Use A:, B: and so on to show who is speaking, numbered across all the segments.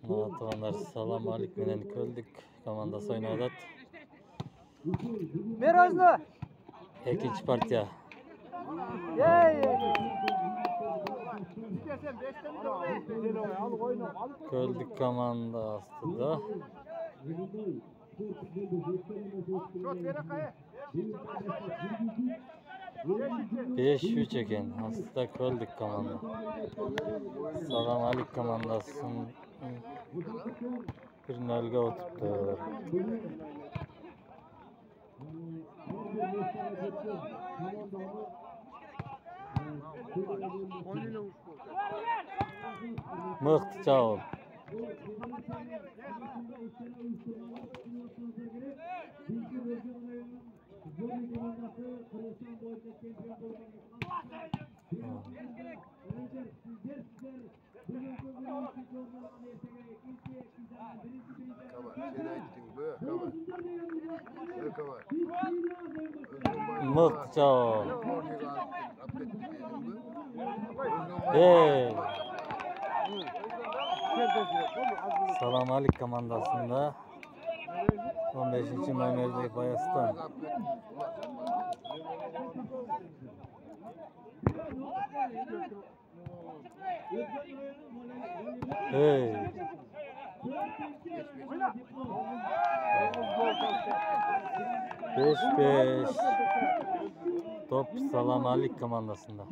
A: Atağanlar salam alik menen köldük komandası oynadat.
B: Ver özünü.
A: Ekinci partiya. Köldük komandası da. 5-3 eken. Aslında köldük komanda. Salam alik komandasının bir nölge oturttu. Mıht çağıl. Mıht çağıl. Hey. Salam alik komandasında 15. numaralı Bayastan. Hey. Beş. Top salam alik komandasında.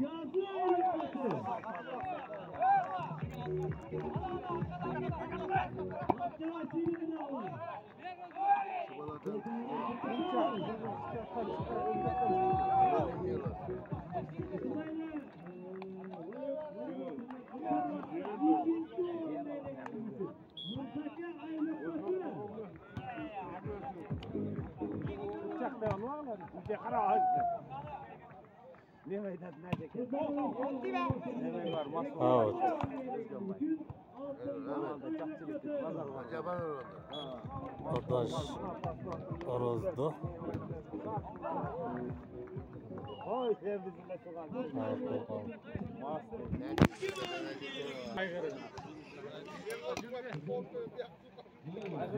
A: Out. Otaş orozdu.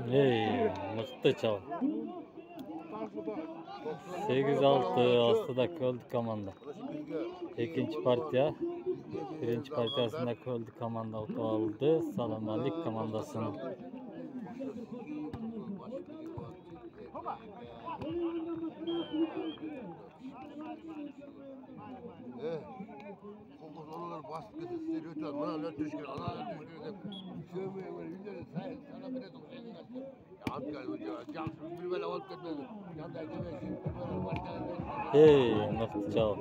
A: Hey, mıhtı çal. 8-6 aslında köldük komanda. İkinci partiya. Birinci partiyasında köldük komanda aldı. Salam alik komandasının.
C: Onlar baskı istiyor. Bana ne düşkün, ana ne düşkün. Şöyle böyle yüzleri sayın, sana bile dokuyun. Ankara hoca, Cansın bir böyle olup gitmedi. Yanda demesin, bir böyle başkanı.
A: Hey, mıhtı çal.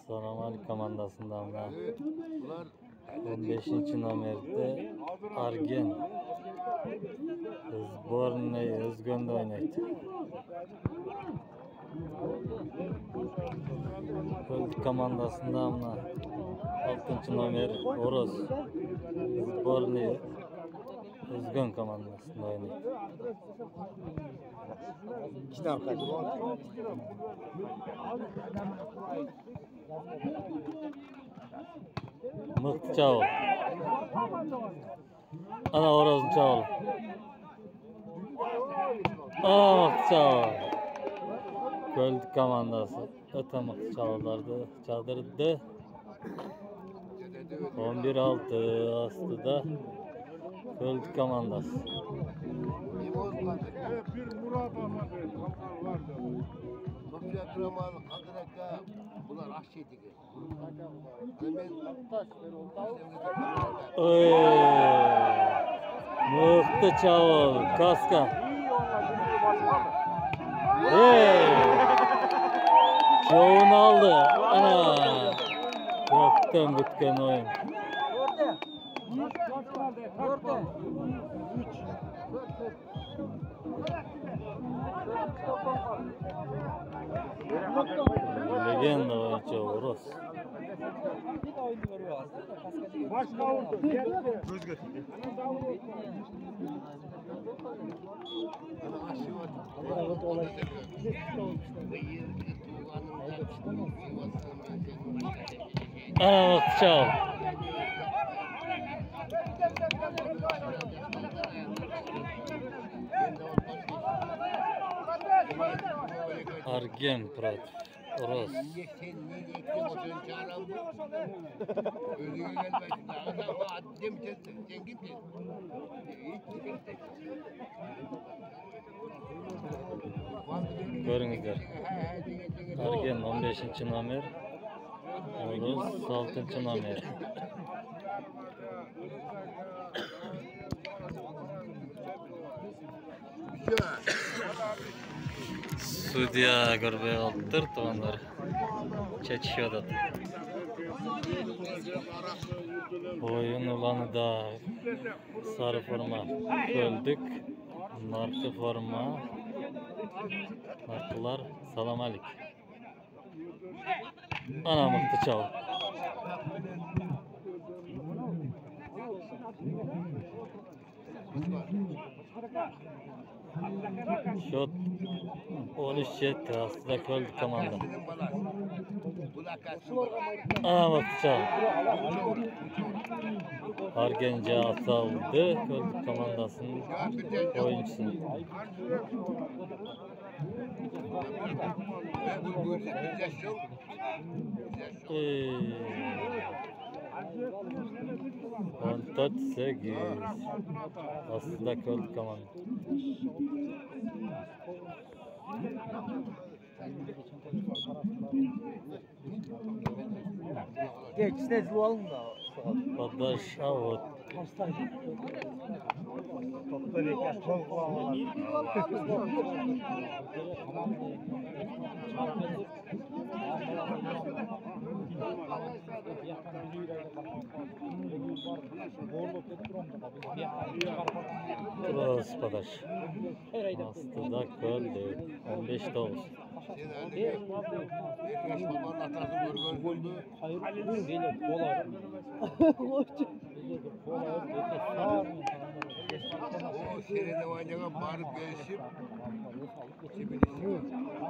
A: Salam alik komandasından da 15. numarada Argen Zbornay Özgön'de oynaydı. Köldük komandasından 6. numar Oroz Zbornay Özgön komandasında oynadı. Mıhtı çağıl. Ana orozun çağıl. Ana mıhtı çağıl. Köldük komandası. Öte mıhtı çağıllardı. Çaldırdı. 11-6 aslında köldük komandası.
C: Bir Murat Ahmet vardı. Mafya kramanı kadreka bunlar aşçıydı.
A: Mıhtı çağıl. Kaska. Hey. Çoğunu aldı. Ana. Yoktan bitken oyun. Legenda oyuncu Uros.
B: Başka oldu.
C: Göz götürdü.
A: Ana bak çal. Argen Prat. Oros. Görünüzler. Argen 15. nomer. Oros 6. nomer. Sudya görbe oldur tuğanlar. Çeçiyordu. Oyun olanı da sarı forma öldük. Marka forma. Markalar salam alik. Ana mıktı çal. Şut 13 jet aslında köldü komanda. Ana mıktı çal. Argence asaldı. Köldü komandasının oyuncusu. Kontat 8. Aslında köldü komanda.
B: Geç ne dualım da.
A: Badaş out.
B: Topta reklam çok var.
A: Cross badaş. Aslında köldü. 15 doğuz.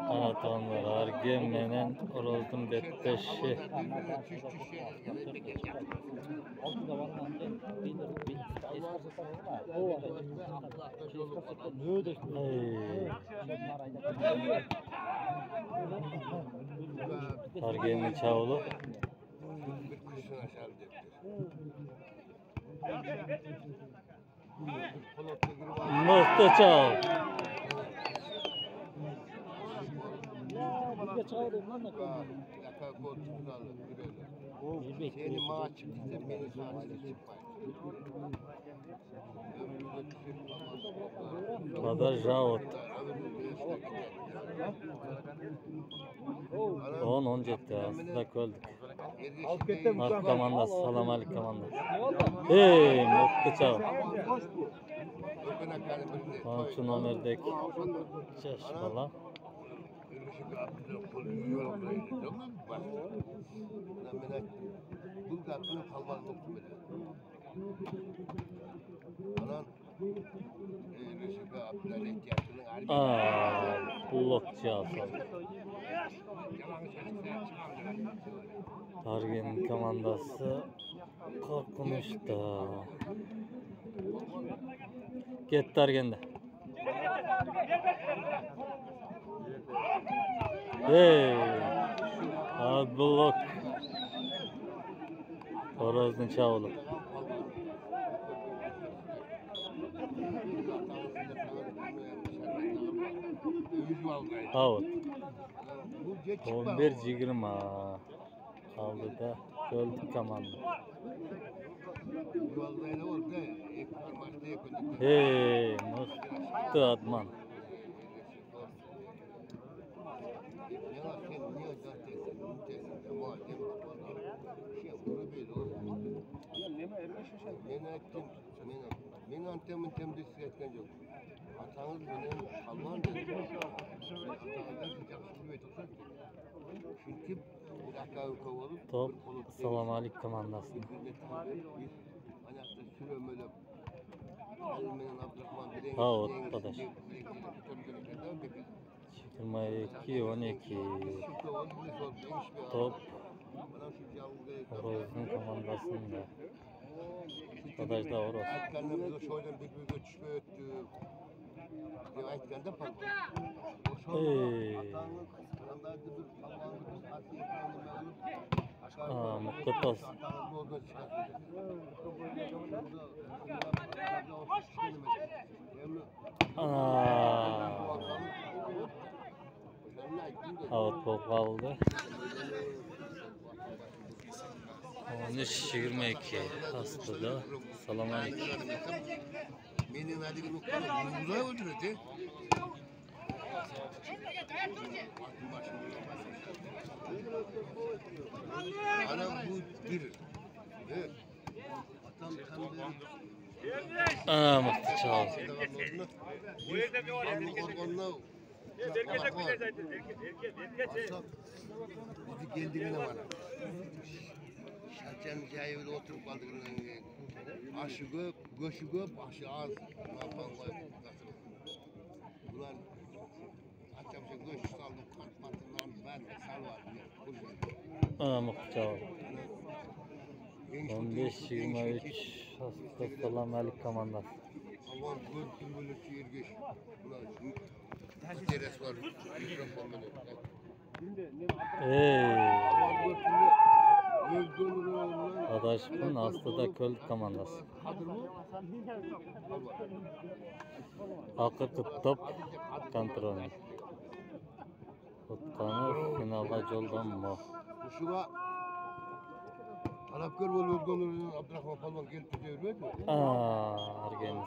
A: Anatonlar Argen menen Oroz'un betteşi. Argen'in çavulu. Mıhtı çav.
C: Seni maç çıktı, beni sahnede
A: Kadar jaot. 10 jetti aslında köldük. Mark komandası, salam alik komandası. Hey, mıhtı çav. 13 nomerdeki şaşmalı. Blokçu asal. Argen komandası korkmuştu. Gitti Argen'de. Hey, blok. Oroz'un çavulu. Out. 11-20 aldı da köldük komanda. Hey, mıhtı adman.
C: Men antemin temizlik etken yok. Atanız benim Alman dedi. Çünkü
A: Top salam alik komandasına. Out badaş. 22-12 top Horoz'un komandasında. Arkadaşlar Horoz.
C: Aytganlar bize şoydan birbiriga tushmay o'tdi deb aytganda
A: Muqattas. Out top kaldı. 13-22 hastada. Salam aleyküm.
C: Menin adigini uqalib o'ldiradi. Ana bu bir. Atam tam
A: Mıhtı çaldı.
C: bu yerda bir var. Bizi kendine var. Şarçanın cayıvda oturup kaldığından aşı göp, göşü göp, aşı az. Bunlar açamsa göşü saldı, patlılarını verme, sal var.
A: Mıhtı çaldı. 15-23 hastada Salam aleyküm komandası.
C: Aman gördüm böyle çiğirgeç. Bunlar teres var, mikrofon böyle.
A: Adaşımın hastada köl komandası. Akı top kontrolü. Tutkanı finalga yollanma.
C: Şuga talapkor bo'lib o'tganlardan Abdurahmon Palvon kelib ketavermaydi mi?
A: Argeni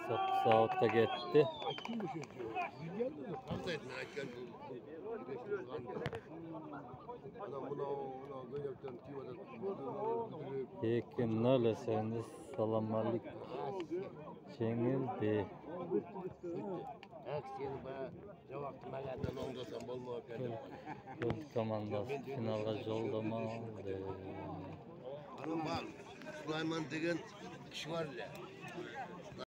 A: Saat'ta gitti.
C: Aytdim mi shuncha? Bilganmi? Qanday aytgan bu? Ana buna go'yakdan kiymadan
A: 2-0 eseniz Salam aleyküm. Jengildi.
C: Aksiyani bana cevap vermeden ondasan bo'lmay ekan.
A: Köl komandası finalga yo'llanma oldi.
C: Ana bak, Süleyman degan kishi var ya.